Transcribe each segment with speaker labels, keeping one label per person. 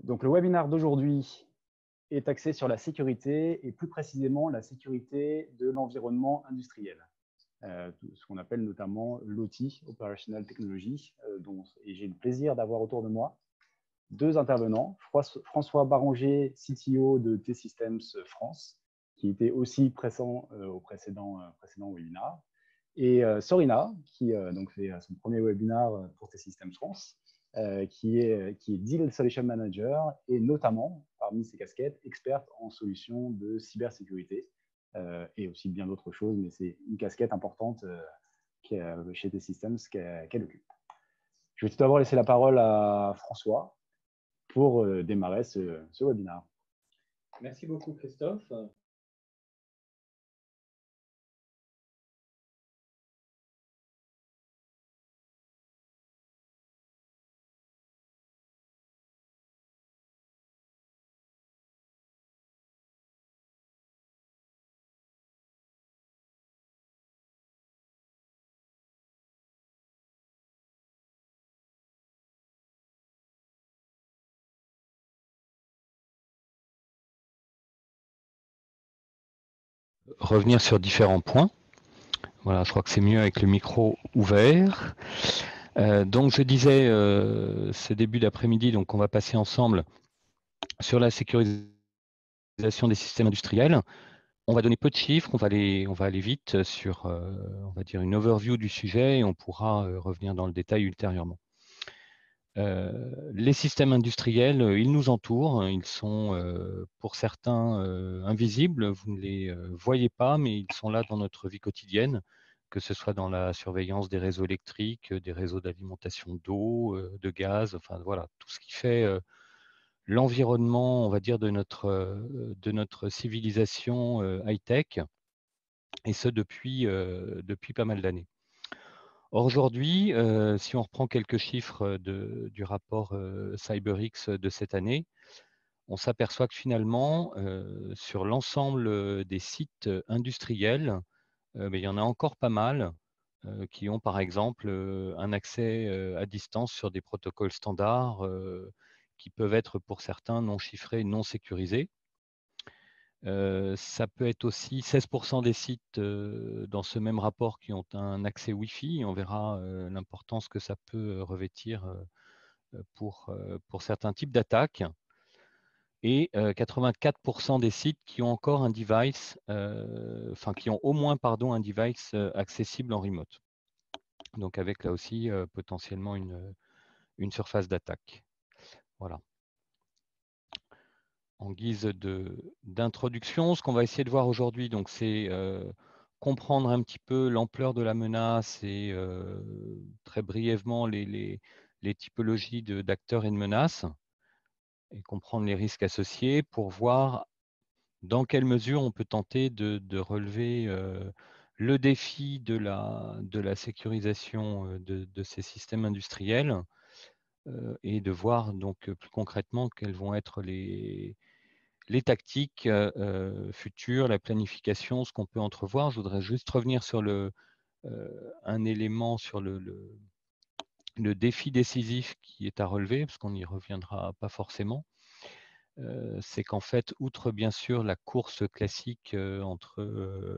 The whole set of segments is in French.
Speaker 1: Donc, le webinaire d'aujourd'hui est axé sur la sécurité et plus précisément la sécurité de l'environnement industriel, ce qu'on appelle notamment l'OT, Operational Technology, et j'ai le plaisir d'avoir autour de moi deux intervenants, François Barranger, CTO de T-Systems France, qui était aussi présent au précédent webinaire, et Sorina, qui donc fait son premier webinaire pour T-Systems France, qui est Deal Solution Manager et notamment, parmi ses casquettes, experte en solutions de cybersécurité et aussi bien d'autres choses, mais c'est une casquette importante chez T-Systems qu'elle occupe. Je vais tout d'abord laisser la parole à François pour démarrer ce webinaire.
Speaker 2: Merci beaucoup, Christophe.
Speaker 3: Revenir sur différents points. Voilà, je crois que c'est mieux avec le micro ouvert. Donc je disais ce début d'après-midi, donc on va passer ensemble sur la sécurisation des systèmes industriels. On va donner peu de chiffres, on va aller vite sur on va dire une overview du sujet et on pourra revenir dans le détail ultérieurement. Les systèmes industriels, ils nous entourent, ils sont pour certains invisibles, vous ne les voyez pas, mais ils sont là dans notre vie quotidienne, que ce soit dans la surveillance des réseaux électriques, des réseaux d'alimentation d'eau, de gaz, enfin voilà, tout ce qui fait l'environnement, on va dire, de notre civilisation high-tech, et ce depuis pas mal d'années. Aujourd'hui, si on reprend quelques chiffres du rapport CyberX de cette année, on s'aperçoit que finalement, sur l'ensemble des sites industriels, il y en a encore pas mal qui ont par exemple un accès à distance sur des protocoles standards qui peuvent être pour certains non chiffrés, non sécurisés. Ça peut être aussi 16% des sites dans ce même rapport qui ont un accès Wi-Fi. On verra l'importance que ça peut revêtir pour certains types d'attaques. Et 84% des sites qui ont encore un device, qui ont au moins un device accessible en remote. Donc avec là aussi potentiellement une surface d'attaque. Voilà. En guise d'introduction, ce qu'on va essayer de voir aujourd'hui, donc c'est comprendre un petit peu l'ampleur de la menace et très brièvement les typologies d'acteurs et de menaces et comprendre les risques associés pour voir dans quelle mesure on peut tenter de relever le défi de la sécurisation de ces systèmes industriels et de voir donc plus concrètement quelles vont être les tactiques futures, la planification, ce qu'on peut entrevoir. Je voudrais juste revenir sur un élément sur le défi décisif qui est à relever, parce qu'on n'y reviendra pas forcément. C'est qu'en fait, outre bien sûr la course classique entre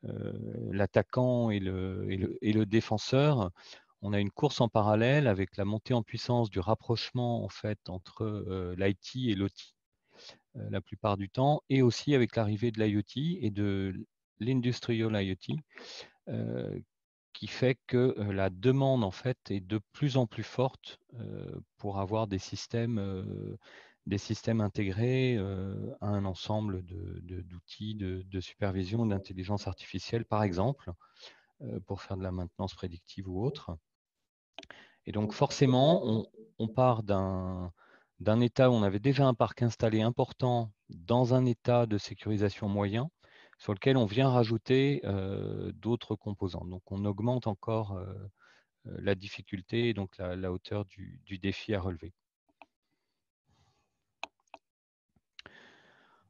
Speaker 3: l'attaquant et le défenseur, on a une course en parallèle avec la montée en puissance du rapprochement en fait entre l'IT et l'OT. La plupart du temps, et aussi avec l'arrivée de l'IoT et de l'industrial IoT, qui fait que la demande en fait est de plus en plus forte pour avoir des systèmes intégrés à un ensemble d'outils de supervision d'intelligence artificielle, par exemple, pour faire de la maintenance prédictive ou autre. Et donc forcément, on part d'un état où on avait déjà un parc installé important dans un état de sécurisation moyen sur lequel on vient rajouter d'autres composants. Donc on augmente encore la difficulté et donc la hauteur du défi à relever.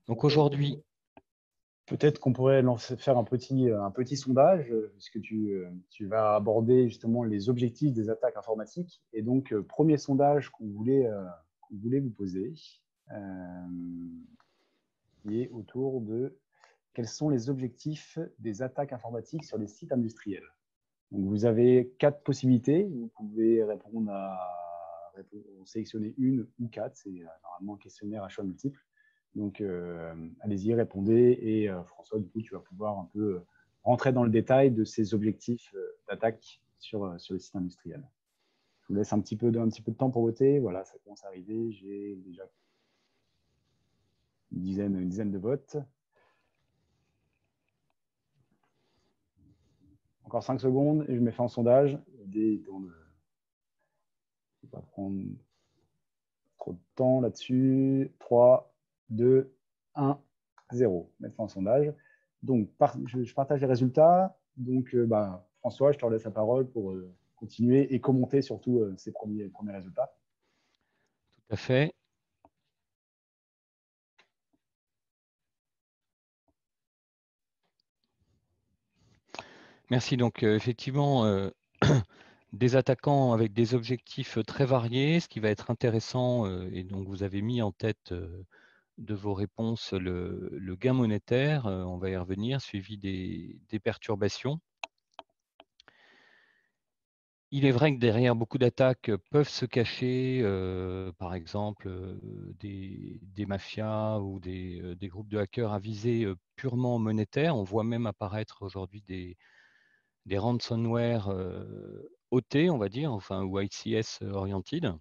Speaker 3: Donc aujourd'hui,
Speaker 1: peut-être qu'on pourrait faire un petit sondage, puisque tu vas aborder justement les objectifs des attaques informatiques. Et donc, premier sondage qu'on voulait voulais vous poser, qui est autour de quels sont les objectifs des attaques informatiques sur les sites industriels. Donc, vous avez 4 possibilités. Vous pouvez sélectionner une ou 4. C'est normalement un questionnaire à choix multiples. Donc, allez-y, répondez. Et François, du coup, tu vas pouvoir un peu rentrer dans le détail de ces objectifs d'attaque sur les sites industriels. Je vous laisse un petit peu de temps pour voter. Voilà, ça commence à arriver. J'ai déjà une dizaine de votes. Encore 5 secondes et je mets fin au sondage. Je ne vais pas prendre trop de temps là-dessus. 3, 2, 1, 0. Mettre fin au sondage. Donc, je partage les résultats. Donc, François, je te laisse la parole pour continuer et commenter surtout ces premiers résultats.
Speaker 3: Tout à fait. Merci. Donc, effectivement, des attaquants avec des objectifs très variés. Ce qui va être intéressant, et donc vous avez mis en tête de vos réponses le gain monétaire, on va y revenir, suivi des perturbations. Il est vrai que derrière beaucoup d'attaques peuvent se cacher, par exemple, des mafias ou des groupes de hackers à visée purement monétaire. On voit même apparaître aujourd'hui des ransomware OT, on va dire, enfin, ou ICS oriented.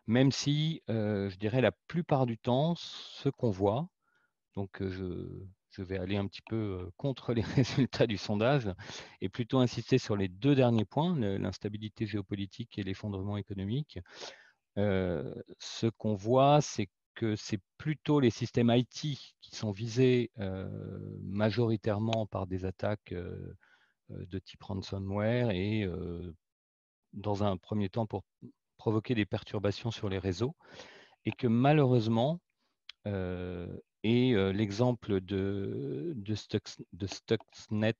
Speaker 3: Même si, je dirais, la plupart du temps, ce qu'on voit, donc je vais aller un petit peu contre les résultats du sondage et plutôt insister sur les 2 derniers points, l'instabilité géopolitique et l'effondrement économique. Ce qu'on voit, c'est que c'est plutôt les systèmes IT qui sont visés majoritairement par des attaques de type ransomware et dans un premier temps pour provoquer des perturbations sur les réseaux, et que malheureusement, et l'exemple de Stuxnet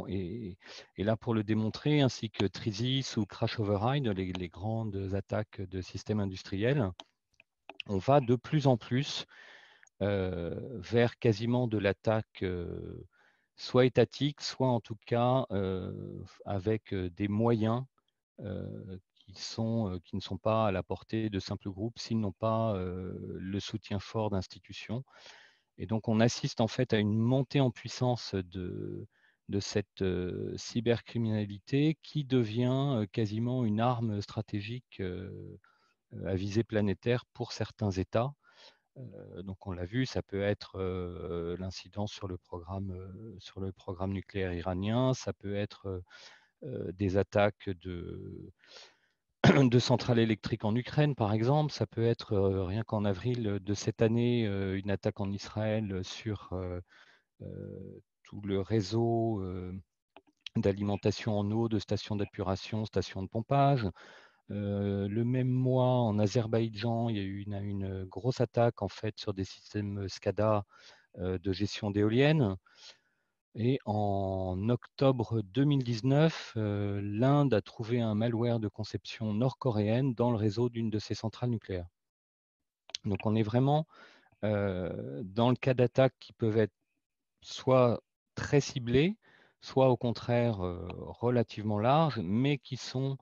Speaker 3: est là pour le démontrer, ainsi que Trizis ou Crash Override, les grandes attaques de systèmes industriels. On va de plus en plus vers quasiment de l'attaque soit étatique, soit en tout cas avec des moyens qui ne sont pas à la portée de simples groupes s'ils n'ont pas le soutien fort d'institutions. Et donc on assiste en fait à une montée en puissance de cette cybercriminalité qui devient quasiment une arme stratégique à visée planétaire pour certains États. Donc on l'a vu, ça peut être l'incident sur le programme nucléaire iranien, ça peut être des attaques de centrales électriques en Ukraine, par exemple. Ça peut être, rien qu'en avril de cette année, une attaque en Israël sur tout le réseau d'alimentation en eau, de stations d'épuration, stations de pompage. Le même mois, en Azerbaïdjan, il y a eu une grosse attaque en fait sur des systèmes SCADA de gestion d'éoliennes. Et en octobre 2019, l'Inde a trouvé un malware de conception nord-coréenne dans le réseau d'une de ses centrales nucléaires. Donc on est vraiment dans le cas d'attaques qui peuvent être soit très ciblées, soit au contraire relativement larges, mais qui sont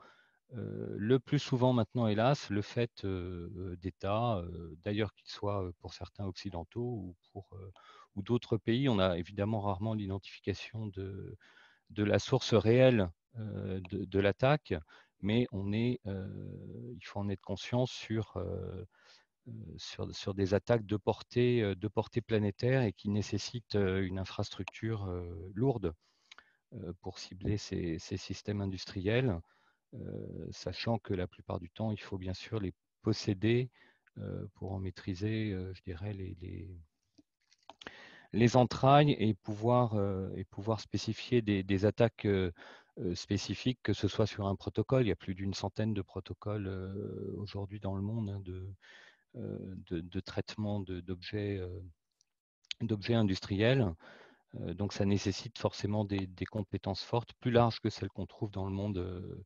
Speaker 3: le plus souvent maintenant, hélas, le fait d'États, d'ailleurs qu'ils soient pour certains occidentaux ou d'autres pays. On a évidemment rarement l'identification de la source réelle de l'attaque, mais il faut en être conscient sur des attaques de portée planétaire et qui nécessitent une infrastructure lourde pour cibler ces systèmes industriels. Sachant que la plupart du temps, il faut bien sûr les posséder pour en maîtriser, je dirais, les entrailles et pouvoir spécifier des attaques spécifiques, que ce soit sur un protocole. Il y a plus d'une centaine de protocoles aujourd'hui dans le monde hein, de traitement d'objets industriels. Donc ça nécessite forcément des compétences fortes, plus larges que celles qu'on trouve dans le monde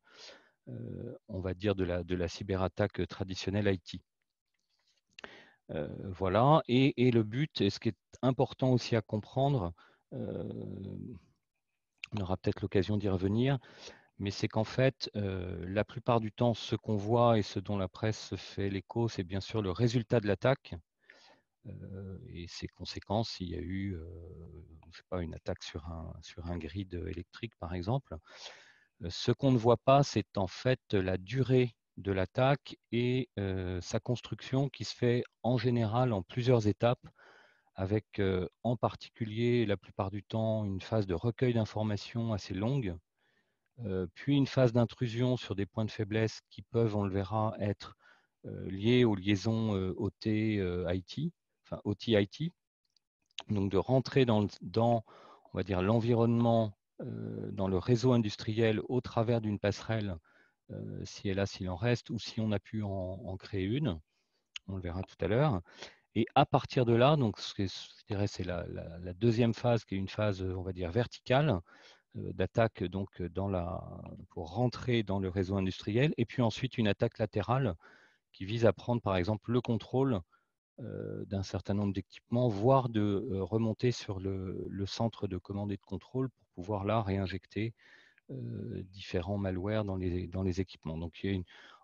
Speaker 3: on va dire, de la cyberattaque traditionnelle IT. Voilà, et le but, et ce qui est important aussi à comprendre, on aura peut-être l'occasion d'y revenir, mais c'est qu'en fait, la plupart du temps, ce qu'on voit et ce dont la presse fait l'écho, c'est bien sûr le résultat de l'attaque et ses conséquences s'il y a eu je sais pas, une attaque sur un grid électrique, par exemple. Ce qu'on ne voit pas, c'est en fait la durée de l'attaque et sa construction qui se fait en général en plusieurs étapes, avec en particulier la plupart du temps une phase de recueil d'informations assez longue, puis une phase d'intrusion sur des points de faiblesse qui peuvent, on le verra, être liés aux liaisons OT-IT, enfin OT-IT, donc de rentrer dans on va dire, l'environnement, dans le réseau industriel au travers d'une passerelle, si elle a, s'il en reste, ou si on a pu en créer une, on le verra tout à l'heure. Et à partir de là, donc je dirais c'est la deuxième phase, qui est une phase, on va dire, verticale, d'attaque donc pour rentrer dans le réseau industriel, et puis ensuite une attaque latérale qui vise à prendre par exemple le contrôle d'un certain nombre d'équipements, voire de remonter sur le centre de commande et de contrôle pour pouvoir là réinjecter différents malwares dans les équipements. Donc il y a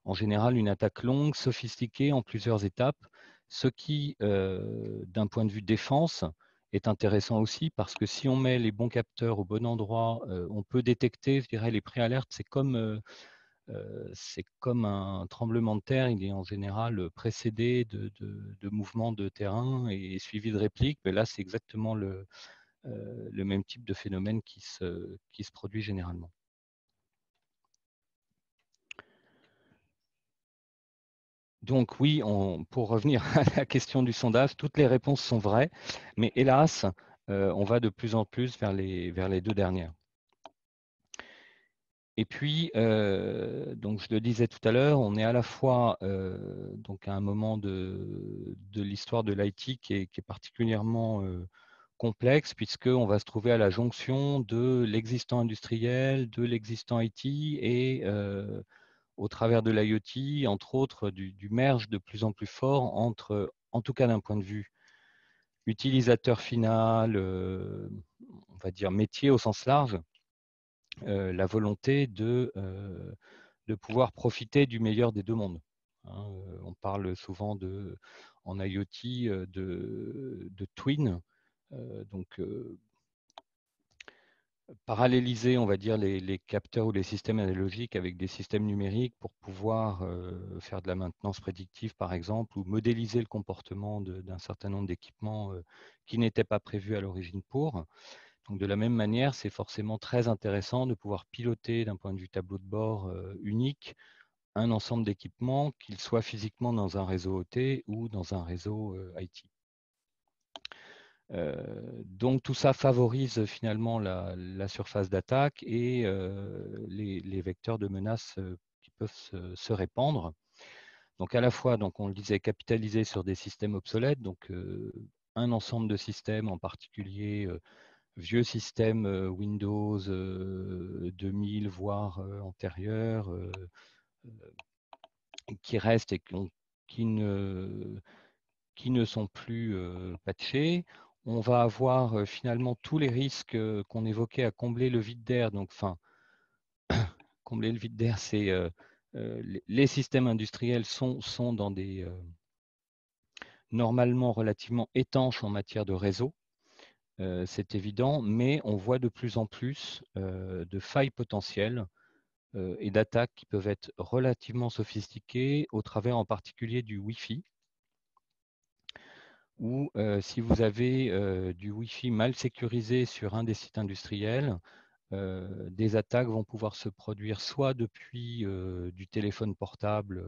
Speaker 3: en général une attaque longue, sophistiquée, en plusieurs étapes, ce qui, d'un point de vue défense, est intéressant aussi parce que si on met les bons capteurs au bon endroit, on peut détecter, je dirais, les préalertes. C'est comme un tremblement de terre, il est en général précédé de mouvements de terrain et suivi de répliques. Mais là, c'est exactement le même type de phénomène qui se produit généralement. Donc oui, pour revenir à la question du sondage, toutes les réponses sont vraies, mais hélas, on va de plus en plus vers les deux dernières. Et puis, donc je le disais tout à l'heure, on est à la fois donc à un moment de l'histoire de l'IT qui est particulièrement complexe, puisqu'on va se trouver à la jonction de l'existant industriel, de l'existant IT et au travers de l'IoT, entre autres, du merge de plus en plus fort entre, en tout cas d'un point de vue utilisateur final, on va dire métier au sens large, la volonté de pouvoir profiter du meilleur des deux mondes. Hein, on parle souvent en IoT de twin, donc paralléliser, on va dire, les capteurs ou les systèmes analogiques avec des systèmes numériques pour pouvoir faire de la maintenance prédictive, par exemple, ou modéliser le comportement d'un certain nombre d'équipements qui n'étaient pas prévus à l'origine pour. Donc, de la même manière, c'est forcément très intéressant de pouvoir piloter d'un point de vue tableau de bord unique un ensemble d'équipements, qu'ils soient physiquement dans un réseau OT ou dans un réseau IT. Donc tout ça favorise finalement la surface d'attaque et les vecteurs de menaces qui peuvent se répandre. Donc à la fois, donc on le disait, capitaliser sur des systèmes obsolètes, donc un ensemble de systèmes, en particulier vieux systèmes Windows 2000, voire antérieurs, qui restent et qui ne sont plus patchés. On va avoir finalement tous les risques qu'on évoquait à combler le vide d'air. Donc, enfin, combler le vide d'air, c'est les systèmes industriels sont dans des normalement relativement étanches en matière de réseau. C'est évident, mais on voit de plus en plus de failles potentielles et d'attaques qui peuvent être relativement sophistiquées au travers en particulier du Wi-Fi. Ou si vous avez du Wi-Fi mal sécurisé sur un des sites industriels, des attaques vont pouvoir se produire soit depuis du téléphone portable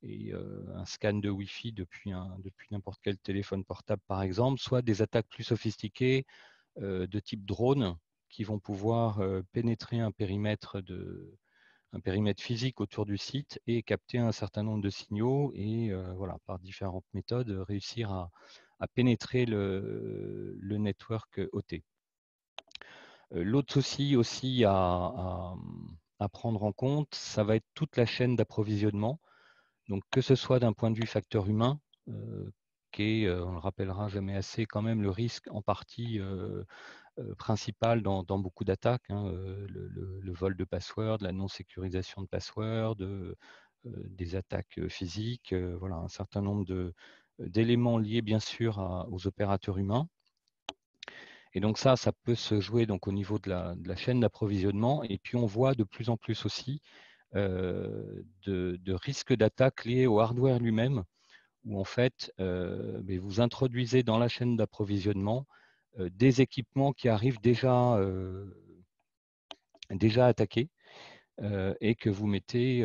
Speaker 3: et un scan de Wi-Fi depuis n'importe quel téléphone portable par exemple, soit des attaques plus sophistiquées de type drone qui vont pouvoir pénétrer un périmètre physique autour du site et capter un certain nombre de signaux et voilà, par différentes méthodes réussir à pénétrer le network OT. L'autre souci aussi à à prendre en compte, ça va être toute la chaîne d'approvisionnement. Donc, que ce soit d'un point de vue facteur humain, qui est, on ne le rappellera jamais assez, quand même le risque en partie principal dans beaucoup d'attaques, hein, le vol de password, la non-sécurisation de password, des attaques physiques, voilà, un certain nombre d'éléments liés bien sûr aux opérateurs humains. Et donc ça peut se jouer donc au niveau de la chaîne d'approvisionnement. Et puis on voit de plus en plus aussi de risques d'attaque liés au hardware lui-même, où en fait vous introduisez dans la chaîne d'approvisionnement des équipements qui arrivent déjà attaqués et que vous mettez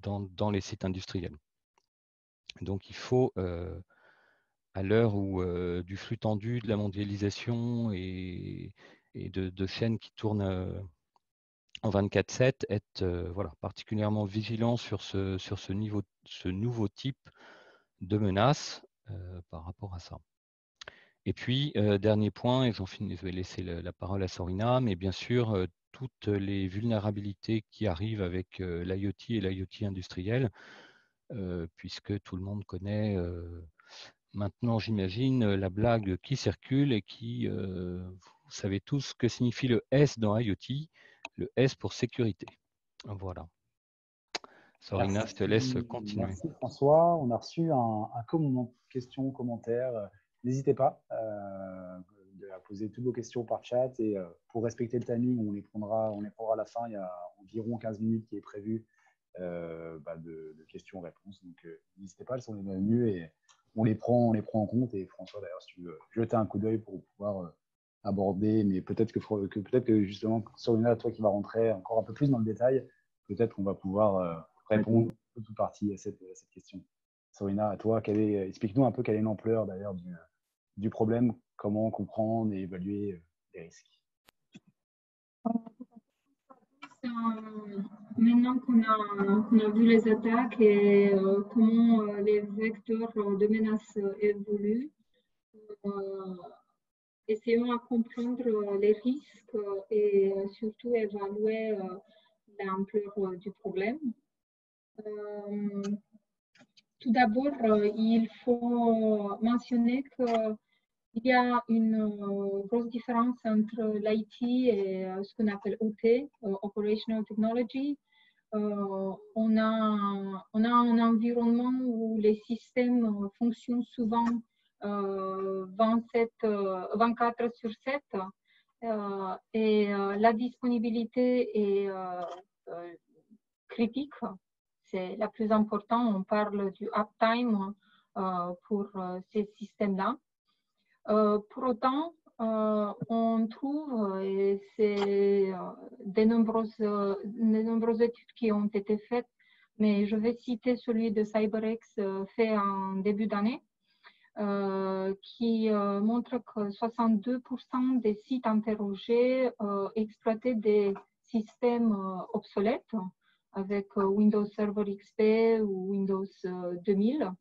Speaker 3: dans les sites industriels. Donc il faut, à l'heure où du flux tendu, de la mondialisation et de chaînes qui tournent en 24/7, être voilà, particulièrement vigilant sur ce nouveau type de menace par rapport à ça. Et puis, dernier point, et j'en finis, je vais laisser la parole à Sorina, mais bien sûr, toutes les vulnérabilités qui arrivent avec l'IoT et l'IoT industriel, puisque tout le monde connaît maintenant, j'imagine, la blague qui circule et qui, vous savez tous ce que signifie le S dans IoT, le S pour sécurité. Voilà. Sorina, je te laisse continuer.
Speaker 1: Merci François. On a reçu un question, commentaire. N'hésitez pas à poser toutes vos questions par chat et pour respecter le timing, on les prendra à la fin. Il y a environ 15 minutes qui est prévu de questions-réponses. Donc n'hésitez pas, elles sont les bienvenues et on les prend en compte. Et François, d'ailleurs, si tu veux jeter un coup d'œil pour pouvoir aborder, mais peut-être que justement, Sorina, toi qui vas rentrer encore un peu plus dans le détail, peut-être qu'on va pouvoir répondre toute partie à cette question. Sorina, à toi, explique-nous un peu quelle est l'ampleur d'ailleurs du problème, comment comprendre et évaluer les risques.
Speaker 4: Maintenant qu'on a vu les attaques et comment les vecteurs de menaces évoluent, essayons à comprendre les risques et surtout évaluer l'ampleur du problème. Tout d'abord, il faut mentionner qu'il y a une grosse différence entre l'IT et ce qu'on appelle OT, Operational Technology. On a un environnement où les systèmes fonctionnent souvent 24/7 et la disponibilité est critique. C'est la plus importante. On parle du uptime pour ces systèmes-là. Pour autant, on trouve, et c'est de nombreuses études qui ont été faites, mais je vais citer celui de CyberX fait en début d'année, qui montre que 62% des sites interrogés exploitaient des systèmes obsolètes avec Windows Server XP ou Windows 2000.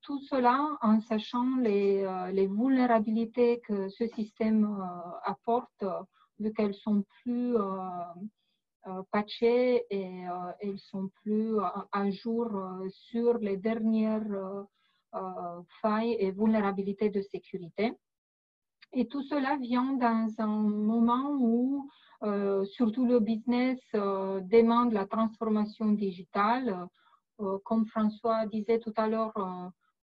Speaker 4: Tout cela en sachant les vulnérabilités que ce système apporte, vu qu'elles sont plus patchées et elles sont plus à jour sur les dernières failles et vulnérabilités de sécurité. Et tout cela vient dans un moment où surtout le business demande la transformation digitale. Comme François disait tout à l'heure,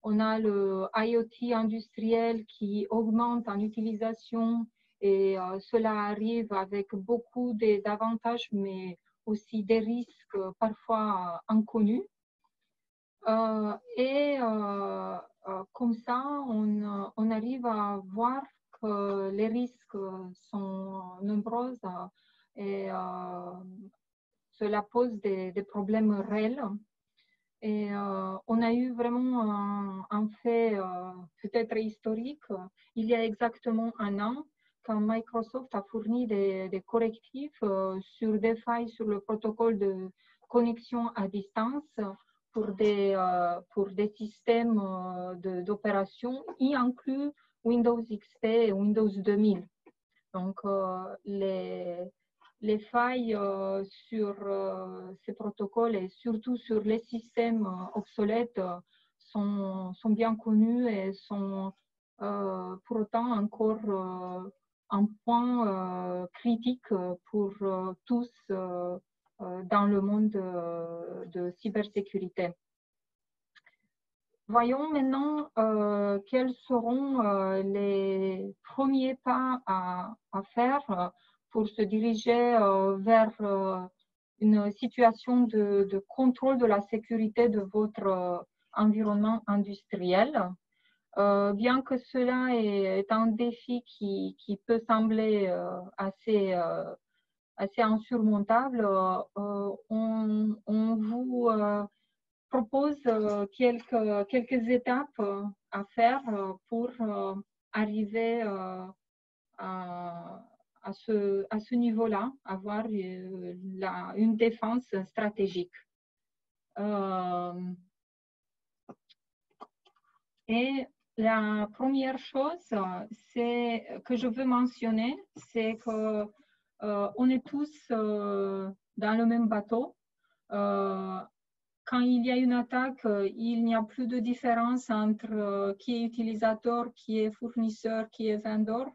Speaker 4: on a le IoT industriel qui augmente en utilisation et cela arrive avec beaucoup d'avantages, mais aussi des risques parfois inconnus. Comme ça, on arrive à voir que les risques sont nombreux et cela pose des problèmes réels. Et on a eu vraiment un fait peut-être historique. Il y a exactement un an, quand Microsoft a fourni des correctifs sur des failles sur le protocole de connexion à distance pour des systèmes d'opération, y inclut Windows XP et Windows 2000. Donc, les failles sur ces protocoles et surtout sur les systèmes obsolètes sont bien connues et sont pour autant encore un point critique pour tous dans le monde de cybersécurité. Voyons maintenant quels seront les premiers pas à faire pour se diriger vers une situation de contrôle de la sécurité de votre environnement industriel. Bien que cela est un défi qui peut sembler assez insurmontable, on vous propose quelques étapes à faire pour arriver à ce niveau-là, avoir une défense stratégique. Et la première chose que je veux mentionner, c'est que on est tous dans le même bateau. Quand il y a une attaque, il n'y a plus de différence entre qui est utilisateur, qui est fournisseur, qui est vendeur.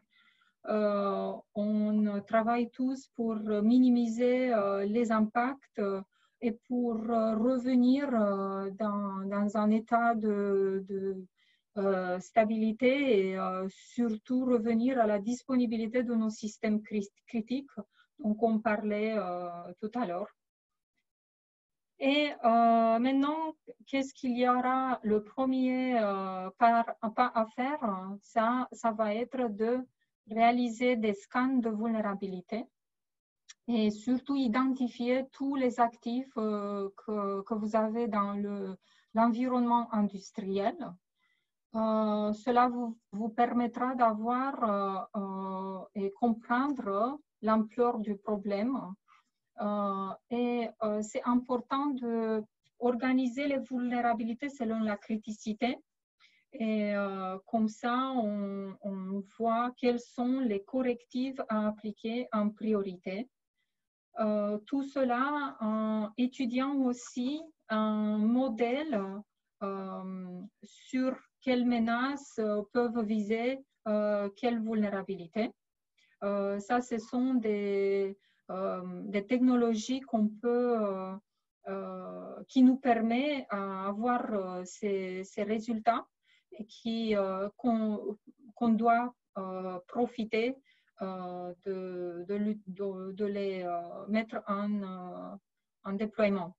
Speaker 4: On travaille tous pour minimiser les impacts et pour revenir dans un état de stabilité et surtout revenir à la disponibilité de nos systèmes critiques dont on parlait tout à l'heure. Et maintenant, qu'est-ce qu'il y aura? Le premier pas à faire, ça va être de réaliser des scans de vulnérabilité et surtout identifier tous les actifs que vous avez dans l'environnement industriel. Cela vous permettra d'avoir et comprendre l'ampleur du problème. Et c'est important d'organiser les vulnérabilités selon la criticité. Et comme ça, on voit quels sont les correctifs à appliquer en priorité. Tout cela en étudiant aussi un modèle sur quelles menaces peuvent viser quelles vulnérabilités. Ça, ce sont des technologies qui nous permettent d'avoir ces résultats et qu'on doit profiter de les mettre en déploiement.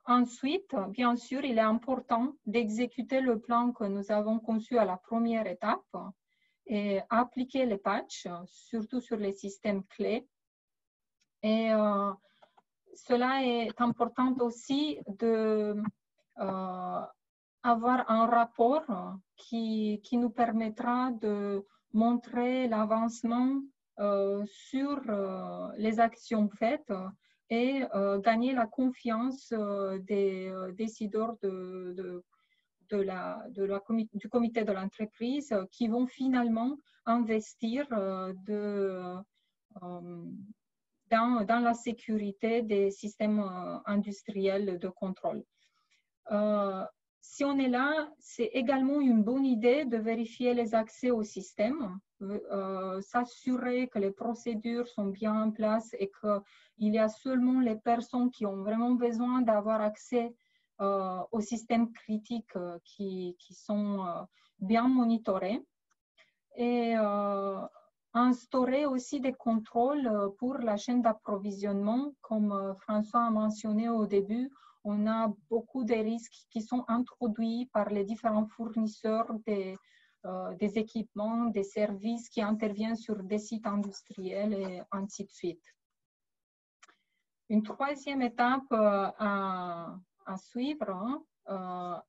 Speaker 4: Ensuite, bien sûr, il est important d'exécuter le plan que nous avons conçu à la première étape et appliquer les patchs, surtout sur les systèmes clés. Et cela est important aussi d'avoir un rapport qui nous permettra de montrer l'avancement sur les actions faites et gagner la confiance des décideurs du comité de l'entreprise qui vont finalement investir dans la sécurité des systèmes industriels de contrôle. Si on est là, c'est également une bonne idée de vérifier les accès au système, s'assurer que les procédures sont bien en place et qu'il y a seulement les personnes qui ont vraiment besoin d'avoir accès aux systèmes critiques qui sont bien monitorés. Et instaurer aussi des contrôles pour la chaîne d'approvisionnement. Comme François a mentionné au début, on a beaucoup de risques qui sont introduits par les différents fournisseurs des équipements, des services qui interviennent sur des sites industriels et ainsi de suite. Une troisième étape à suivre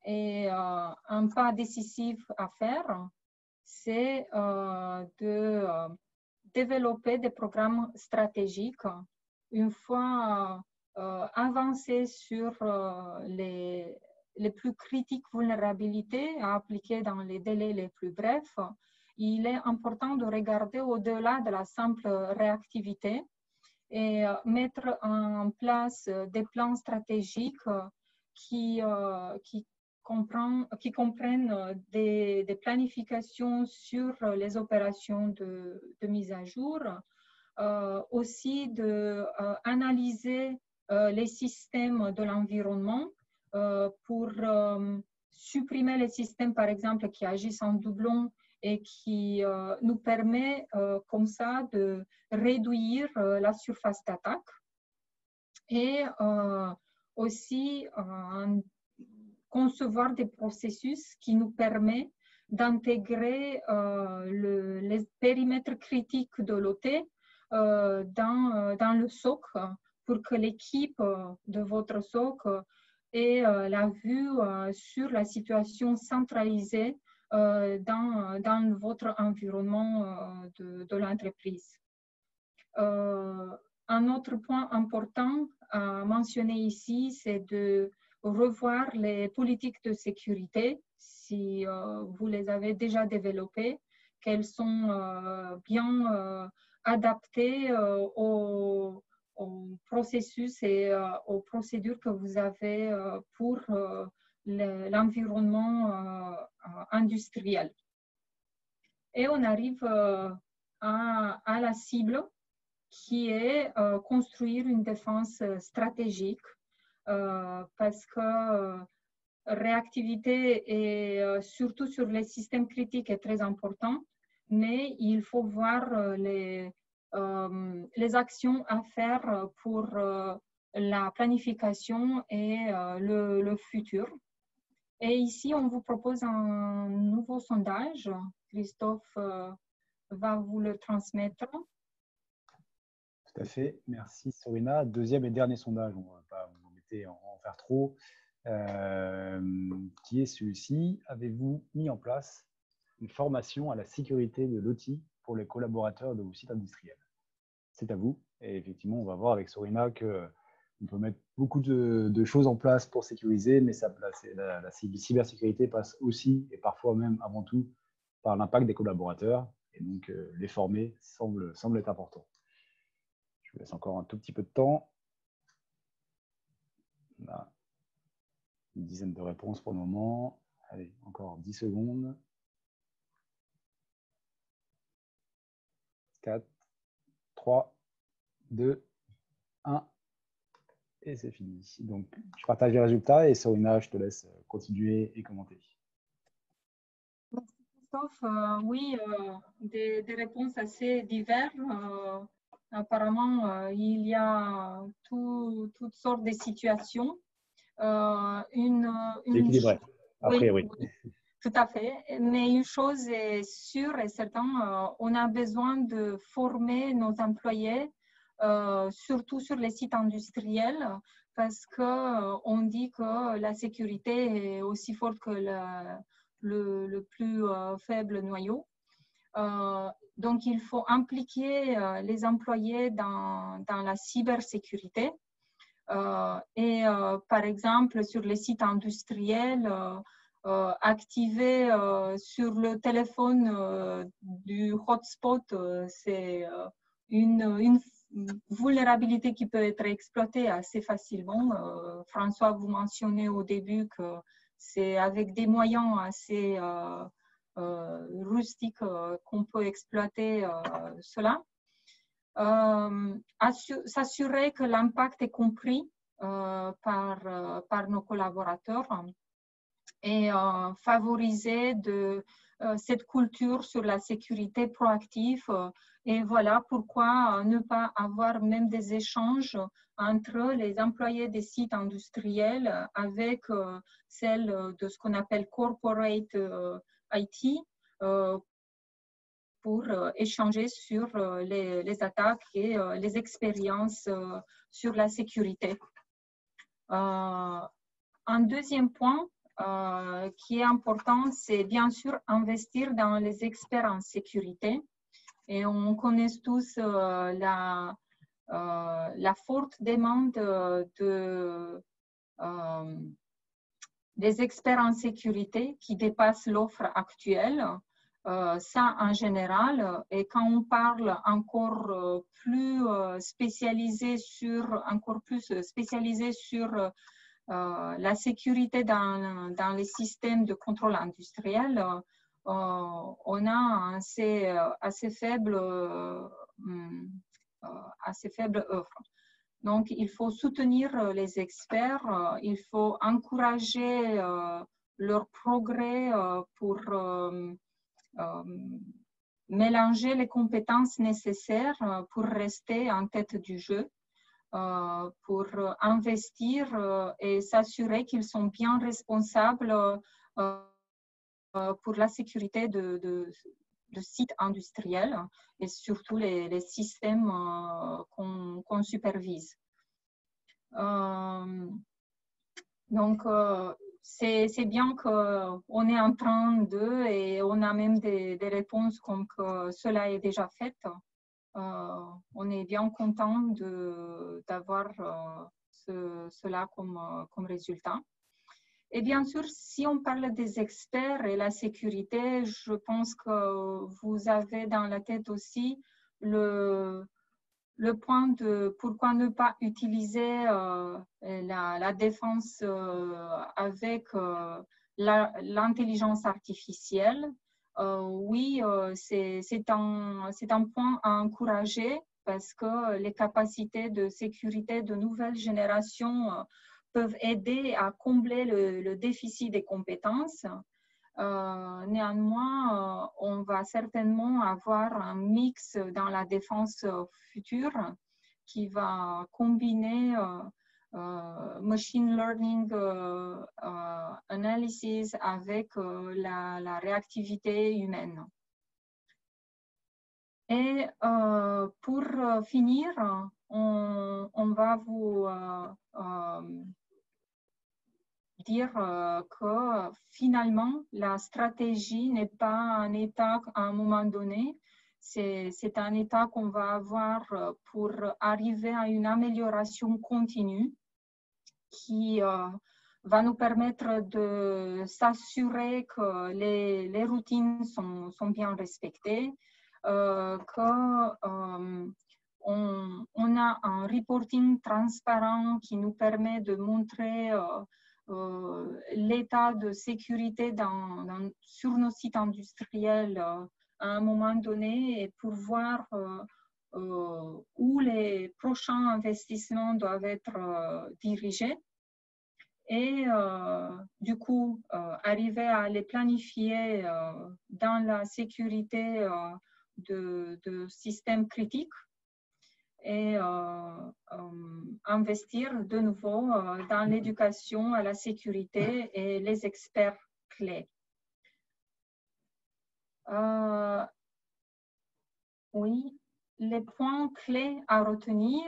Speaker 4: et un pas décisif à faire, c'est de développer des programmes stratégiques. Une fois avancé sur les plus critiques vulnérabilités à appliquer dans les délais les plus brefs, il est important de regarder au-delà de la simple réactivité et mettre en place des plans stratégiques qui comprennent des planifications sur les opérations de mise à jour, aussi d'analyser les systèmes de l'environnement pour supprimer les systèmes, par exemple, qui agissent en doublon et qui nous permet comme ça de réduire la surface d'attaque et aussi concevoir des processus qui nous permettent d'intégrer les périmètres critiques de l'OT dans le SOC pour que l'équipe de votre SOC ait la vue sur la situation centralisée dans votre environnement de l'entreprise. Un autre point important à mentionner ici, c'est de revoir les politiques de sécurité, si vous les avez déjà développées, qu'elles sont bien adaptées au processus et aux procédures que vous avez pour l'environnement industriel. Et on arrive à la cible qui est construire une défense stratégique parce que réactivité et surtout sur les systèmes critiques est très important, mais il faut voir les actions à faire pour la planification et le futur. Et ici, on vous propose un nouveau sondage. Christophe va vous le transmettre.
Speaker 1: Tout à fait. Merci, Sorina. Deuxième et dernier sondage, on ne va pas vous embêter en faire trop, qui est celui-ci. Avez-vous mis en place une formation à la sécurité de l'outil pour les collaborateurs de vos sites industriels? C'est à vous. Et effectivement, on va voir avec Sorina qu'on peut mettre beaucoup de choses en place pour sécuriser, mais la cybersécurité passe aussi, et parfois même avant tout, par l'impact des collaborateurs. Et donc, les former semble être important. Je vous laisse encore un tout petit peu de temps. On a une dizaine de réponses pour le moment. Allez, encore 10 secondes. 4, 3, 2, 1. Et c'est fini. Donc, je partage les résultats et Sorina, je te laisse continuer et commenter.
Speaker 4: Merci Christophe. Oui, des réponses assez diverses. Apparemment, il y a toutes sortes de situations.
Speaker 1: Équilibré, a priori.
Speaker 4: Oui, tout à fait. Mais une chose est sûre et certaine, on a besoin de former nos employés, surtout sur les sites industriels, parce qu'on dit que la sécurité est aussi forte que le plus faible noyau. Donc, il faut impliquer les employés dans la cybersécurité. Et par exemple, sur les sites industriels, activer sur le téléphone du hotspot, c'est une vulnérabilité qui peut être exploitée assez facilement. François, vous mentionnez au début que c'est avec des moyens assez rustiques qu'on peut exploiter cela. S'assurer que l'impact est compris par nos collaborateurs et favoriser cette culture sur la sécurité proactive. Et voilà pourquoi ne pas avoir même des échanges entre les employés des sites industriels avec celles de ce qu'on appelle corporate IT pour échanger sur les attaques et les expériences sur la sécurité. Un deuxième point qui est important, c'est bien sûr investir dans les experts en sécurité. Et on connaît tous la forte demande des experts en sécurité qui dépasse l'offre actuelle. ça en général. Et quand on parle encore plus spécialisé sur la sécurité dans les systèmes de contrôle industriel, on a un assez faible œuvre. Donc, il faut soutenir les experts, il faut encourager leur progrès pour mélanger les compétences nécessaires pour rester en tête du jeu, pour investir et s'assurer qu'ils sont bien responsables pour la sécurité de sites industriels et surtout les systèmes qu'on supervise. Donc, c'est bien qu'on est en train et on a même des réponses comme que cela est déjà fait. On est bien content d'avoir cela comme résultat. Et bien sûr, si on parle des experts et la sécurité, je pense que vous avez dans la tête aussi le point de pourquoi ne pas utiliser la défense avec l'intelligence artificielle. Oui, c'est un point à encourager parce que les capacités de sécurité de nouvelles générations peuvent aider à combler le déficit des compétences. Néanmoins, on va certainement avoir un mix dans la défense future qui va combiner machine learning analysis avec la réactivité humaine. Et pour finir, on va vous dire que finalement, la stratégie n'est pas un état à un moment donné, c'est un état qu'on va avoir pour arriver à une amélioration continue qui va nous permettre de s'assurer que les routines sont bien respectées, on a un reporting transparent qui nous permet de montrer l'état de sécurité sur nos sites industriels à un moment donné et pour voir où les prochains investissements doivent être dirigés. Et du coup, arriver à les planifier dans la sécurité de systèmes critiques et investir de nouveau dans l'éducation à la sécurité et les experts clés. Oui, les points clés à retenir,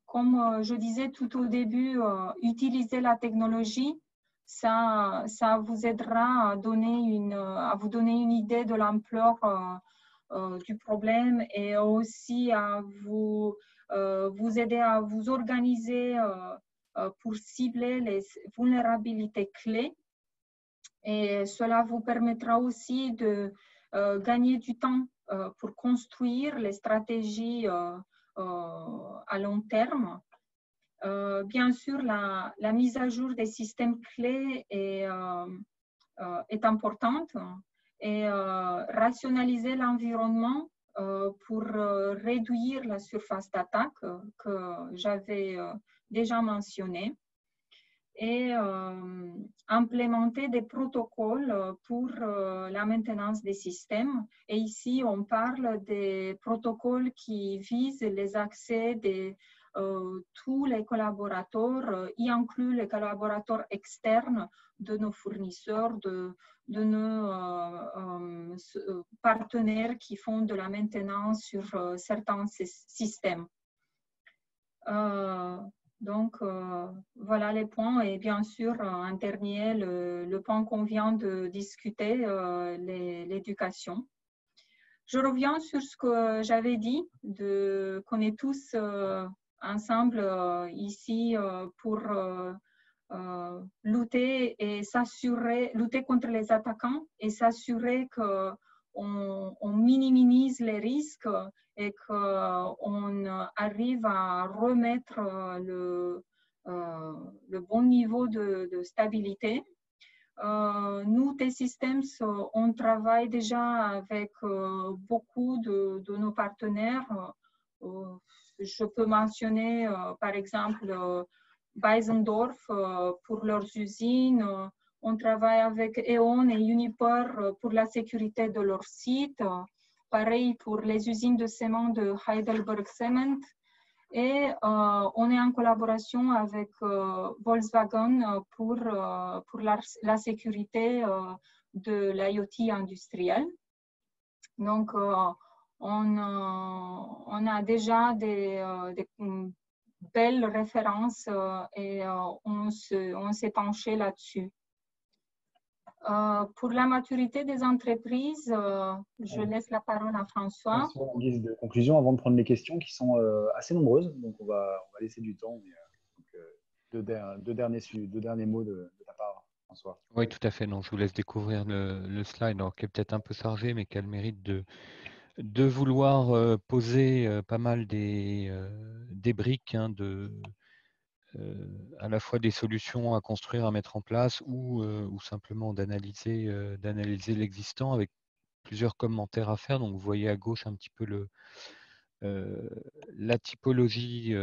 Speaker 4: comme je disais tout au début, utiliser la technologie, ça vous aidera à vous donner une idée de l'ampleur du problème et aussi à vous aider à vous organiser pour cibler les vulnérabilités clés. Et cela vous permettra aussi de gagner du temps pour construire les stratégies à long terme. Bien sûr, la mise à jour des systèmes clés est importante et rationaliser l'environnement pour réduire la surface d'attaque que j'avais déjà mentionné et implémenter des protocoles pour la maintenance des systèmes. Et ici, on parle des protocoles qui visent les accès de tous les collaborateurs, y inclut les collaborateurs externes de nos fournisseurs, de nos partenaires qui font de la maintenance sur certains systèmes. Donc, voilà les points. Et bien sûr, un dernier, le point qu'on vient de discuter, l'éducation. Je reviens sur ce que j'avais dit, qu'on est tous ensemble ici pour lutter contre les attaquants et s'assurer qu'on minimise les risques et qu'on arrive à remettre le bon niveau de stabilité. Nous, T-Systems, on travaille déjà avec beaucoup de nos partenaires. Je peux mentionner, par exemple, Beizendorf pour leurs usines. On travaille avec E.ON et Uniper pour la sécurité de leurs sites. Pareil pour les usines de ciment de Heidelberg Cement. Et on est en collaboration avec Volkswagen pour la sécurité de l'IoT industriel. Donc, on a déjà des belles références et on s'est penché là-dessus. Pour la maturité des entreprises, je laisse la parole à François.
Speaker 1: En guise de conclusion, avant de prendre les questions qui sont assez nombreuses, donc on va laisser du temps. Mais, deux derniers mots de ta part, François.
Speaker 3: Oui, tout à fait. Non, je vous laisse découvrir le slide, alors, qui est peut-être un peu chargé, mais qui a le mérite de vouloir poser pas mal des briques hein, à la fois des solutions à construire, à mettre en place ou simplement d'analyser l'existant avec plusieurs commentaires à faire. Donc, vous voyez à gauche un petit peu la typologie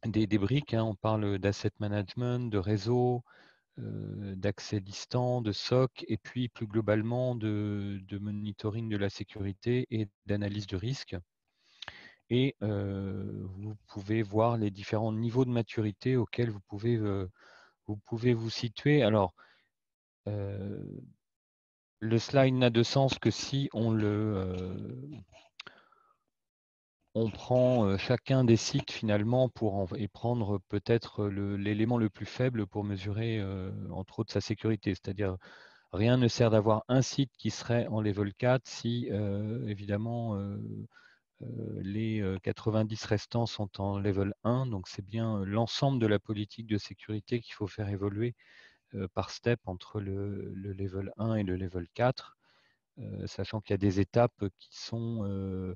Speaker 3: des briques. Hein. On parle d'asset management, de réseau, d'accès distant, de SOC, et puis plus globalement de monitoring de la sécurité et d'analyse de risque. Et vous pouvez voir les différents niveaux de maturité auxquels vous pouvez vous situer. Alors, le slide n'a de sens que si on prend chacun des sites finalement et prendre peut-être l'élément le plus faible pour mesurer entre autres sa sécurité. C'est-à-dire, rien ne sert d'avoir un site qui serait en level 4 si évidemment les 90 restants sont en level 1. Donc c'est bien l'ensemble de la politique de sécurité qu'il faut faire évoluer par step entre le level 1 et le level 4, sachant qu'il y a des étapes qui sont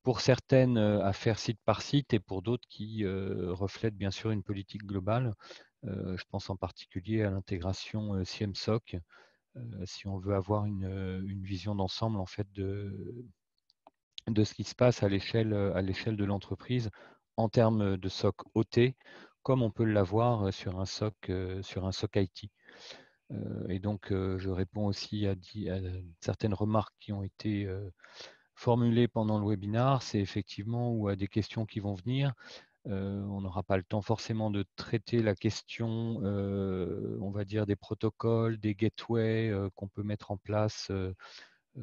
Speaker 3: pour certaines à faire site par site et pour d'autres qui reflètent bien sûr une politique globale. Je pense en particulier à l'intégration CIEM-SOC, si on veut avoir une vision d'ensemble en fait de ce qui se passe à l'échelle de l'entreprise en termes de SOC OT, comme on peut l'avoir sur un SOC IT. Et donc, je réponds aussi à certaines remarques qui ont été formulées pendant le webinaire. C'est effectivement, ou à des questions qui vont venir. On n'aura pas le temps forcément de traiter la question, on va dire, des protocoles, des gateways qu'on peut mettre en place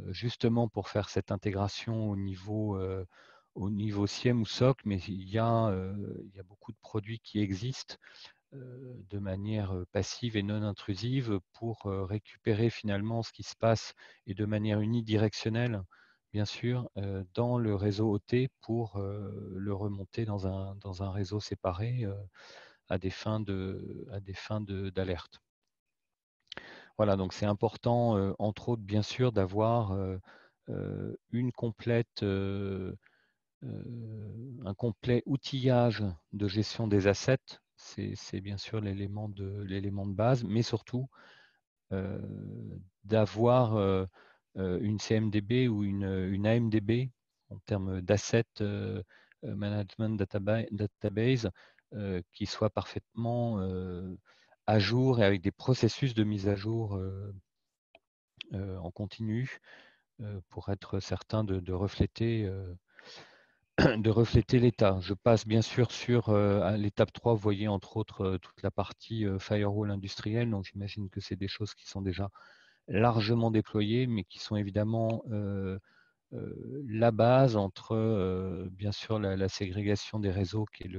Speaker 3: justement pour faire cette intégration au niveau SIEM ou SOC, mais il y a beaucoup de produits qui existent de manière passive et non intrusive pour récupérer finalement ce qui se passe et de manière unidirectionnelle, bien sûr, dans le réseau OT pour le remonter dans un réseau séparé à des fins d'alerte. Voilà, donc c'est important, entre autres, bien sûr, d'avoir un complet outillage de gestion des assets. C'est bien sûr l'élément de base, mais surtout d'avoir une CMDB ou une AMDB en termes d'asset management database qui soit parfaitement à jour et avec des processus de mise à jour en continu pour être certain de refléter l'état. Je passe bien sûr sur à l'étape 3, vous voyez entre autres toute la partie firewall industriel, donc j'imagine que c'est des choses qui sont déjà largement déployées, mais qui sont évidemment la base entre bien sûr la ségrégation des réseaux qui est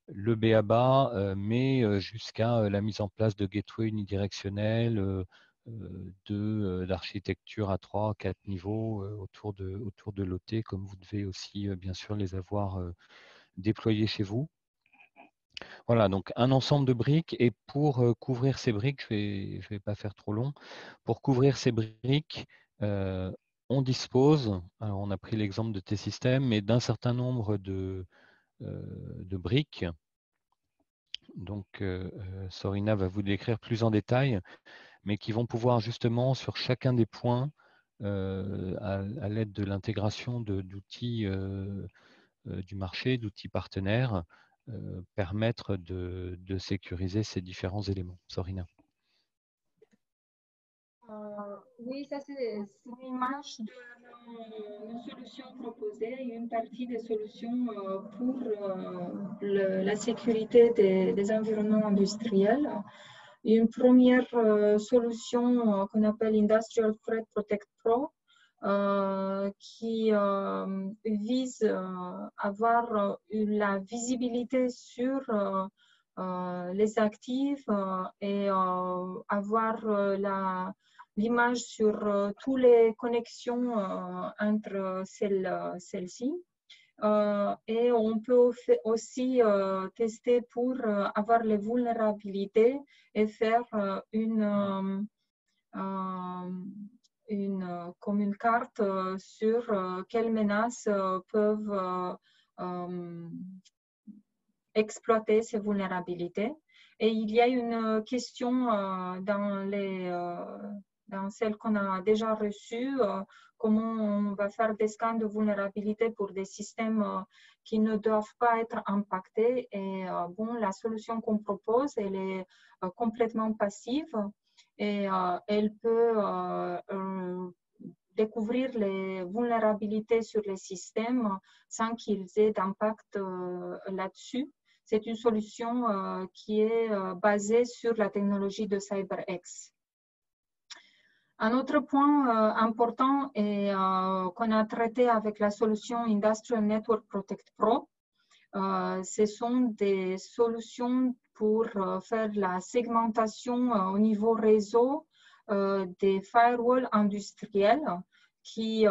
Speaker 3: le b.a.-ba, mais jusqu'à la mise en place de gateways unidirectionnels, d'architecture à 3, 4 niveaux autour de l'OT, comme vous devez aussi bien sûr les avoir déployés chez vous. Voilà, donc un ensemble de briques. Et pour couvrir ces briques, je vais pas faire trop long, pour couvrir ces briques, on dispose, alors on a pris l'exemple de T-System, mais d'un certain nombre de briques. Donc, Sorina va vous décrire plus en détail, mais qui vont pouvoir justement sur chacun des points, à l'aide de l'intégration d'outils du marché, d'outils partenaires, permettre de sécuriser ces différents éléments. Sorina.
Speaker 4: Oui, ça c'est une image de nos solutions proposées, une partie des solutions pour la sécurité des environnements industriels. Une première solution qu'on appelle Industrial Threat Protect Pro, qui vise à avoir la visibilité sur les actifs et avoir l'image sur toutes les connexions entre celles-ci. Et on peut aussi tester pour avoir les vulnérabilités et faire comme une carte sur quelles menaces peuvent exploiter ces vulnérabilités. Et il y a une question dans celle qu'on a déjà reçue, comment on va faire des scans de vulnérabilité pour des systèmes qui ne doivent pas être impactés. Et bon, la solution qu'on propose, elle est complètement passive et elle peut découvrir les vulnérabilités sur les systèmes sans qu'ils aient d'impact là-dessus. C'est une solution qui est basée sur la technologie de CyberX. Un autre point important et qu'on a traité avec la solution Industrial Network Protect Pro, ce sont des solutions pour faire la segmentation au niveau réseau des firewalls industriels qui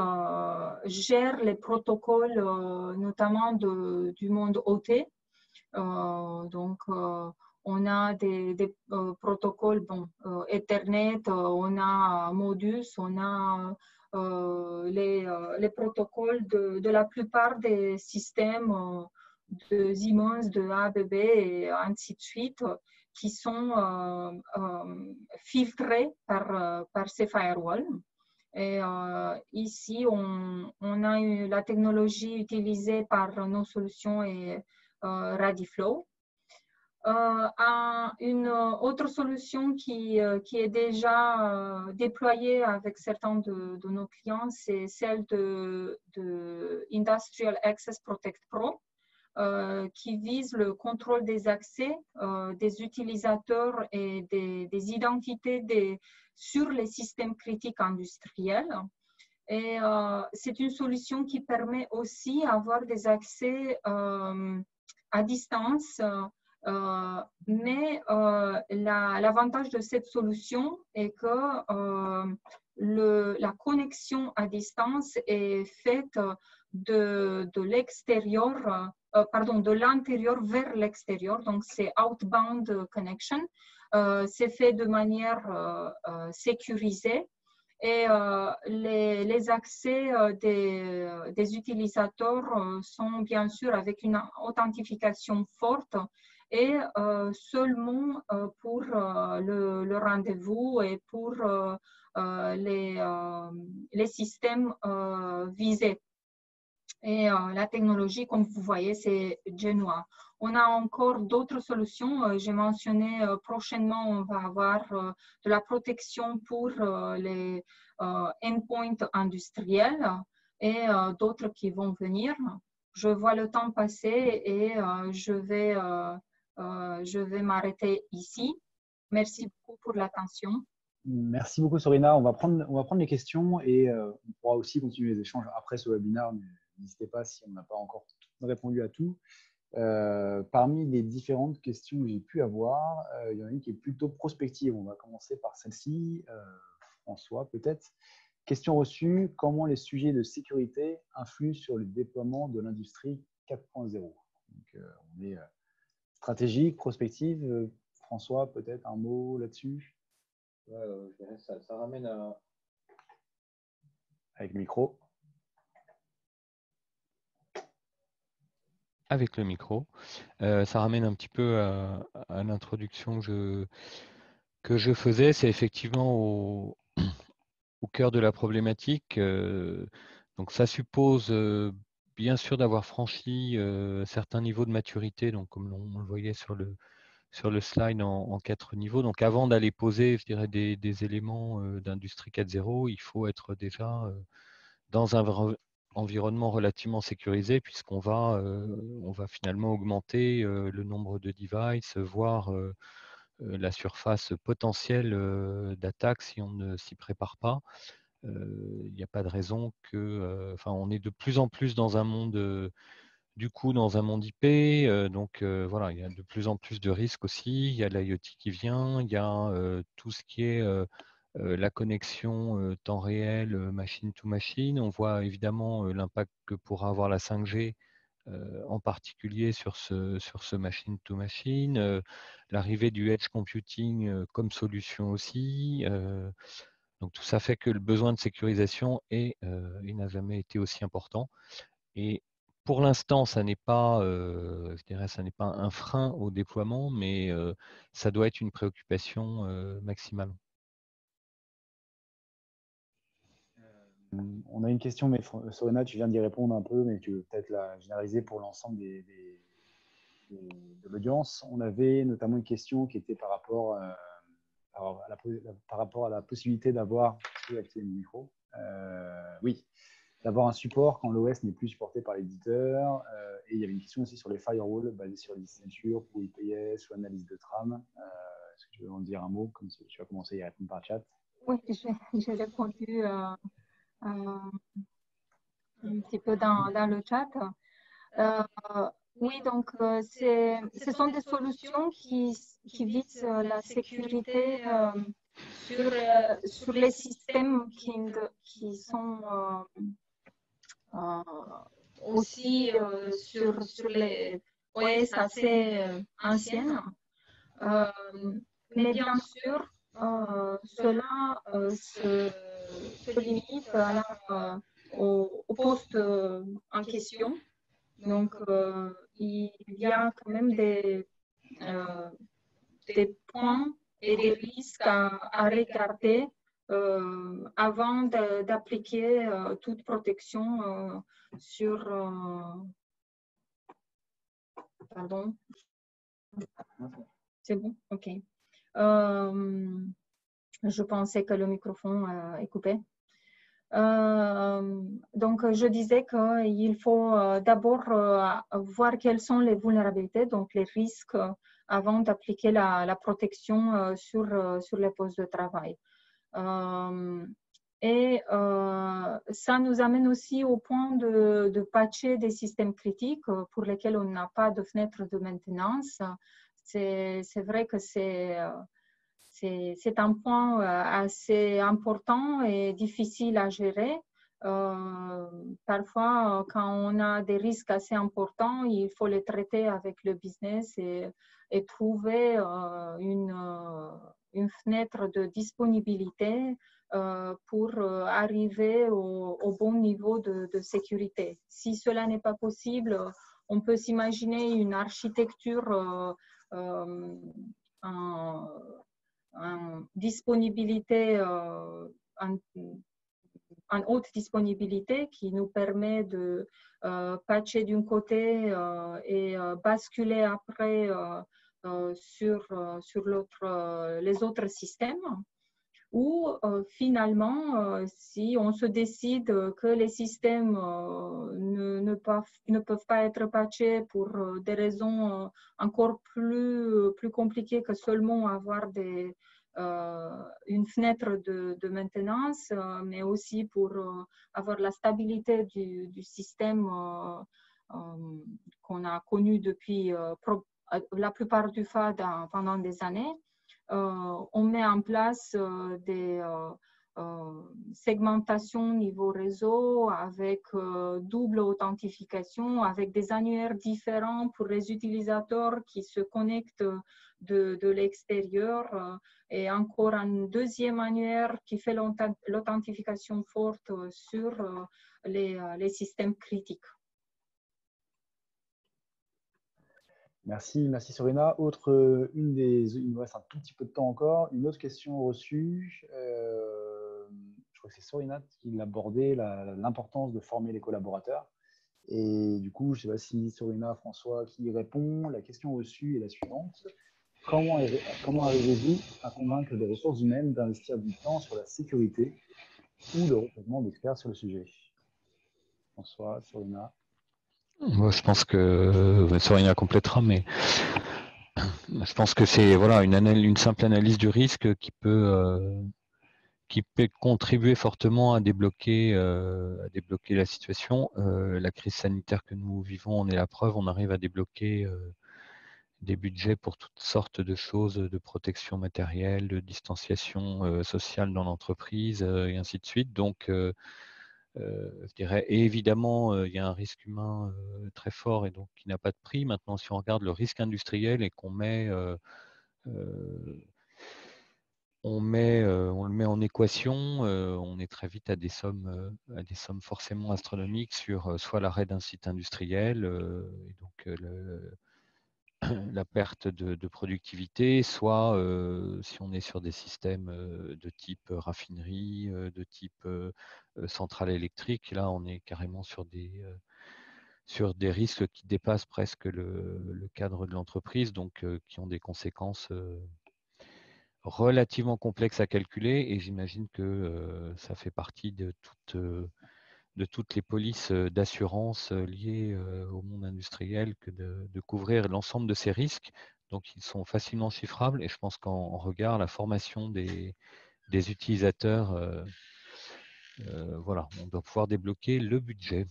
Speaker 4: gèrent les protocoles notamment du monde OT. Donc, on a des protocoles, bon, Ethernet, on a Modus, on a les protocoles de la plupart des systèmes de Siemens, de ABB et ainsi de suite, qui sont filtrés par ces firewalls. Et ici, on a eu la technologie utilisée par nos solutions et Radiflow. Une autre solution qui est déjà déployée avec certains de nos clients, c'est celle de Industrial Access Protect Pro, qui vise le contrôle des accès des utilisateurs et des identités sur les systèmes critiques industriels. Et c'est une solution qui permet aussi d'avoir des accès à distance, mais l'avantage de cette solution est que la connexion à distance est faite de l'extérieur, pardon, de l'intérieur vers l'extérieur, donc c'est outbound connection, c'est fait de manière sécurisée. Et les accès des utilisateurs sont bien sûr avec une authentification forte et seulement pour le rendez-vous et pour les systèmes visés. Et la technologie, comme vous voyez, c'est Genoa. On a encore d'autres solutions. J'ai mentionné prochainement, on va avoir de la protection pour les endpoints industriels et d'autres qui vont venir. Je vois le temps passer et je vais m'arrêter ici. Merci beaucoup pour l'attention.
Speaker 1: Merci beaucoup, Sorina. On va prendre les questions et on pourra aussi continuer les échanges après ce webinaire. N'hésitez pas si on n'a pas encore répondu à tout. Parmi les différentes questions que j'ai pu avoir, il y en a une qui est plutôt prospective. On va commencer par celle-ci. François, peut-être. Question reçue, comment les sujets de sécurité influent sur le déploiement de l'industrie 4.0 ? On est stratégique, prospective. François, peut-être un mot là-dessus?
Speaker 2: Je dirais ça ramène à...
Speaker 1: Avec le micro.
Speaker 3: Avec le micro. Ça ramène un petit peu à l'introduction que je faisais. C'est effectivement au cœur de la problématique. Donc ça suppose bien sûr d'avoir franchi certains niveaux de maturité, donc comme on le voyait sur le slide en 4 niveaux. Donc avant d'aller poser, je dirais, des éléments d'industrie 4.0, il faut être déjà dans un environnement relativement sécurisé, puisqu'on va, on va finalement augmenter le nombre de devices, voire la surface potentielle d'attaque si on ne s'y prépare pas. Il n'y a pas de raison que, enfin, on est de plus en plus dans un monde, du coup, dans un monde IP. Donc voilà, il y a de plus en plus de risques aussi. Il y a l'IoT qui vient, il y a tout ce qui est la connexion temps réel, machine to machine. On voit évidemment l'impact que pourra avoir la 5G, en particulier sur ce machine to machine. L'arrivée du edge computing comme solution aussi. Donc tout ça fait que le besoin de sécurisation il n'a jamais été aussi important. Et pour l'instant, ça n'est pas, je dirais, ça n'est pas un frein au déploiement, mais ça doit être une préoccupation maximale.
Speaker 1: On a une question, mais Sorena, tu viens d'y répondre un peu, mais tu veux peut-être la généraliser pour l'ensemble de l'audience. On avait notamment une question qui était par rapport à la possibilité d'avoir, oui, d'avoir un support quand l'OS n'est plus supporté par l'éditeur. Et il y avait une question aussi sur les firewalls basés sur les signatures pour IPS ou analyse de trame. Est-ce que tu veux en dire un mot, comme si tu as commencé à y répondre par chat?
Speaker 4: Oui, j'ai répondu un petit peu dans le chat. Oui, donc ce sont des solutions qui visent la sécurité sur les systèmes qui sont aussi sur les OS assez anciennes. Mais bien sûr, cela se limite au poste en question. Donc, il y a quand même des points et des risques à regarder avant d'appliquer toute protection sur... pardon. C'est bon? OK. Je pensais que le microphone est coupé. Donc, je disais qu'il faut d'abord voir quelles sont les vulnérabilités, donc les risques, avant d'appliquer la protection sur les postes de travail. Et ça nous amène aussi au point de patcher des systèmes critiques pour lesquels on n'a pas de fenêtre de maintenance. C'est vrai que c'est un point assez important et difficile à gérer. Parfois, quand on a des risques assez importants, il faut les traiter avec le business et trouver une fenêtre de disponibilité pour arriver au bon niveau de sécurité. Si cela n'est pas possible, on peut s'imaginer une architecture en disponibilité, en haute disponibilité qui nous permet de patcher d'un côté et basculer après sur les autres systèmes. Ou finalement, si on se décide que les systèmes ne peuvent pas être patchés pour des raisons encore plus compliquées que seulement avoir une fenêtre de maintenance, mais aussi pour avoir la stabilité du système qu'on a connu depuis la plupart du FAD pendant des années. On met en place segmentation niveau réseau, avec double authentification, avec des annuaires différents pour les utilisateurs qui se connectent de l'extérieur, et encore un deuxième annuaire qui fait l'authentification forte sur les systèmes critiques.
Speaker 1: Merci, merci Sorina. Il nous reste un tout petit peu de temps encore. Une autre question reçue. Je crois que c'est Sorina qui l'abordait, l'importance de former les collaborateurs. Et du coup, je ne sais pas si Sorina, François qui répond. La question reçue est la suivante. Comment arrivez-vous à convaincre les ressources humaines d'investir du temps sur la sécurité ou le recrutement d'experts sur le sujet? François, Sorina.
Speaker 3: Moi, je pense que Sorina complétera, mais je pense que c'est voilà, une simple analyse du risque qui peut contribuer fortement à débloquer la situation. La crise sanitaire que nous vivons en est la preuve. On arrive à débloquer des budgets pour toutes sortes de choses, de protection matérielle, de distanciation sociale dans l'entreprise, et ainsi de suite. Donc, je dirais, et évidemment, il y a un risque humain très fort et donc qui n'a pas de prix. Maintenant, si on regarde le risque industriel et qu'on met, on le met en équation, on est très vite à des sommes forcément astronomiques sur soit l'arrêt d'un site industriel, et donc la perte de productivité, soit si on est sur des systèmes de type raffinerie, de type centrale électrique, là on est carrément sur des risques qui dépassent presque le cadre de l'entreprise, donc qui ont des conséquences relativement complexes à calculer, et j'imagine que ça fait partie de toutes les polices d'assurance liées au monde industriel que de couvrir l'ensemble de ces risques. Donc, ils sont facilement chiffrables et je pense qu'en regard, la formation des utilisateurs, voilà, on doit pouvoir débloquer le budget.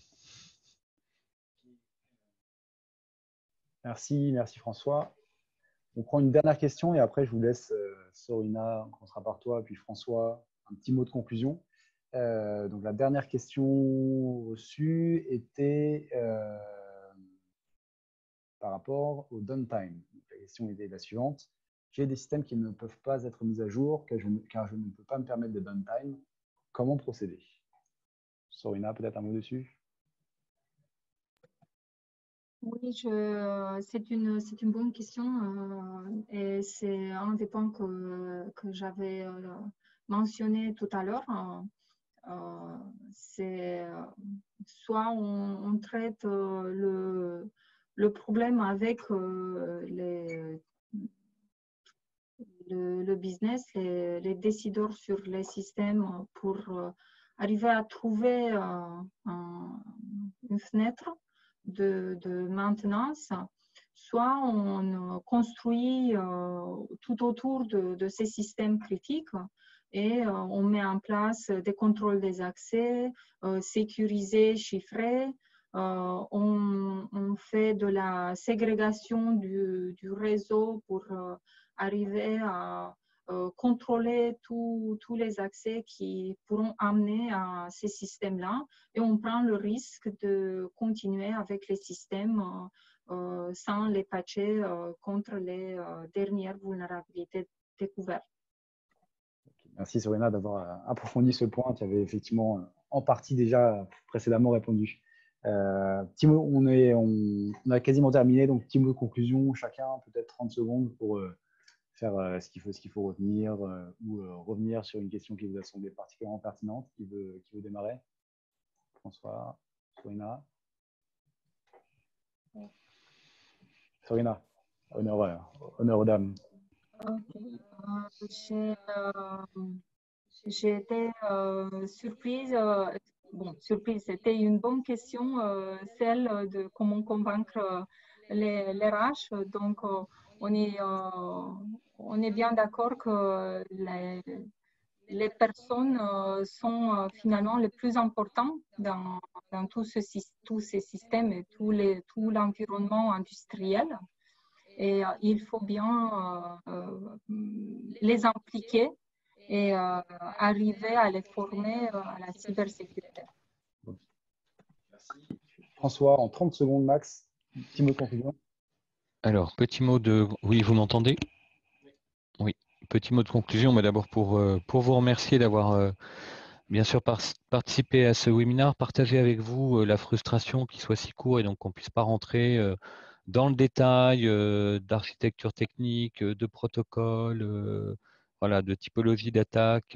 Speaker 1: Merci, merci François. On prend une dernière question et après je vous laisse, Sorina, on commencera par toi, puis François, un petit mot de conclusion. Donc la dernière question reçue était par rapport au downtime. Donc, la question était la suivante. J'ai des systèmes qui ne peuvent pas être mis à jour car je ne peux pas me permettre de downtime. Comment procéder? Sorina, peut-être un mot dessus?
Speaker 4: Oui, c'est une bonne question et c'est un des points que j'avais mentionné tout à l'heure. C'est soit on traite le problème avec le business, les décideurs sur les systèmes pour arriver à trouver une fenêtre de maintenance, soit on construit tout autour de ces systèmes critiques et on met en place des contrôles des accès sécurisés, chiffrés. On fait de la ségrégation du réseau pour arriver à contrôler tous les accès qui pourront amener à ces systèmes-là, et on prend le risque de continuer avec les systèmes sans les patcher contre les dernières vulnérabilités découvertes.
Speaker 1: Merci Sorina d'avoir approfondi ce point. Tu avais effectivement en partie déjà précédemment répondu. Petit mot, on a quasiment terminé, donc petit mot de conclusion, chacun peut-être 30 secondes pour faire ce qu'il faut retenir ou revenir sur une question qui vous a semblé particulièrement pertinente. Qui veut démarrer? François, Sorina. Sorina, honneur aux dames.
Speaker 4: Okay. J'ai été surprise. Bon, surprise, c'était une bonne question, celle de comment convaincre les RH. Donc, on est bien d'accord que les personnes sont finalement les plus importantes dans tous ces systèmes et tout l'environnement industriel. Et il faut bien les impliquer et arriver à les former à la cybersécurité.
Speaker 1: Merci. François, en 30 secondes max, petit mot de conclusion.
Speaker 3: Alors, petit mot de... Oui, vous m'entendez? Oui, petit mot de conclusion, mais d'abord pour vous remercier d'avoir bien sûr participé à ce webinaire, partager avec vous la frustration qu'il soit si court et donc qu'on ne puisse pas rentrer dans le détail d'architecture technique, de protocole, voilà, de typologie d'attaque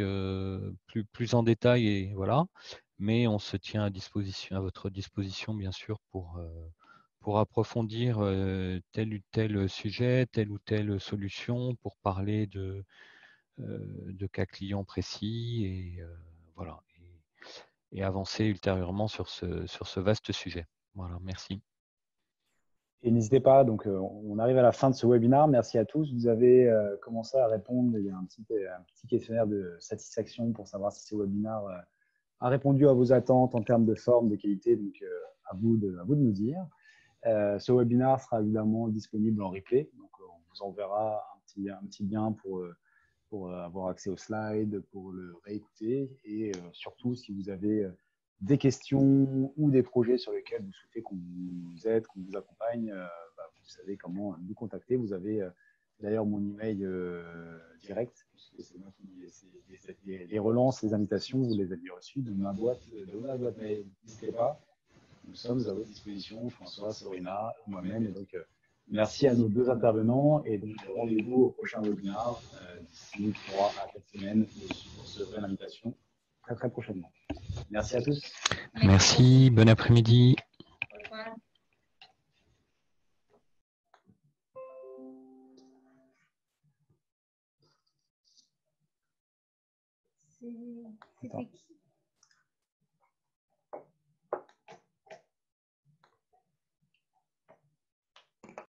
Speaker 3: plus en détail et voilà. Mais on se tient à votre disposition bien sûr pour approfondir tel ou tel sujet, telle ou telle solution, pour parler de cas clients précis et voilà, et avancer ultérieurement sur ce vaste sujet. Voilà, merci.
Speaker 1: Et n'hésitez pas, donc on arrive à la fin de ce webinaire. Merci à tous. Vous avez commencé à répondre. Il y a un petit questionnaire de satisfaction pour savoir si ce webinaire a répondu à vos attentes en termes de forme, de qualité. Donc, à vous de nous dire. Ce webinaire sera évidemment disponible en replay. Donc, on vous enverra un petit lien pour avoir accès aux slides, pour le réécouter. Et surtout, si vous avez des questions ou des projets sur lesquels vous souhaitez qu'on vous aide, qu'on vous accompagne, vous savez comment nous contacter. Vous avez d'ailleurs mon email direct, puisque c'est moi qui les relances, les invitations, vous les avez reçues de ma boîte mail. N'hésitez pas. Nous sommes à votre disposition, François, Sorina, moi-même. Et donc, merci à nos deux intervenants. Et donc, rendez-vous au prochain webinaire d'ici 3 à 4 semaines. Vous recevrez l'invitation très, très prochainement. Merci à tous.
Speaker 3: Merci, bon après-midi.
Speaker 4: Au revoir. C'était qui?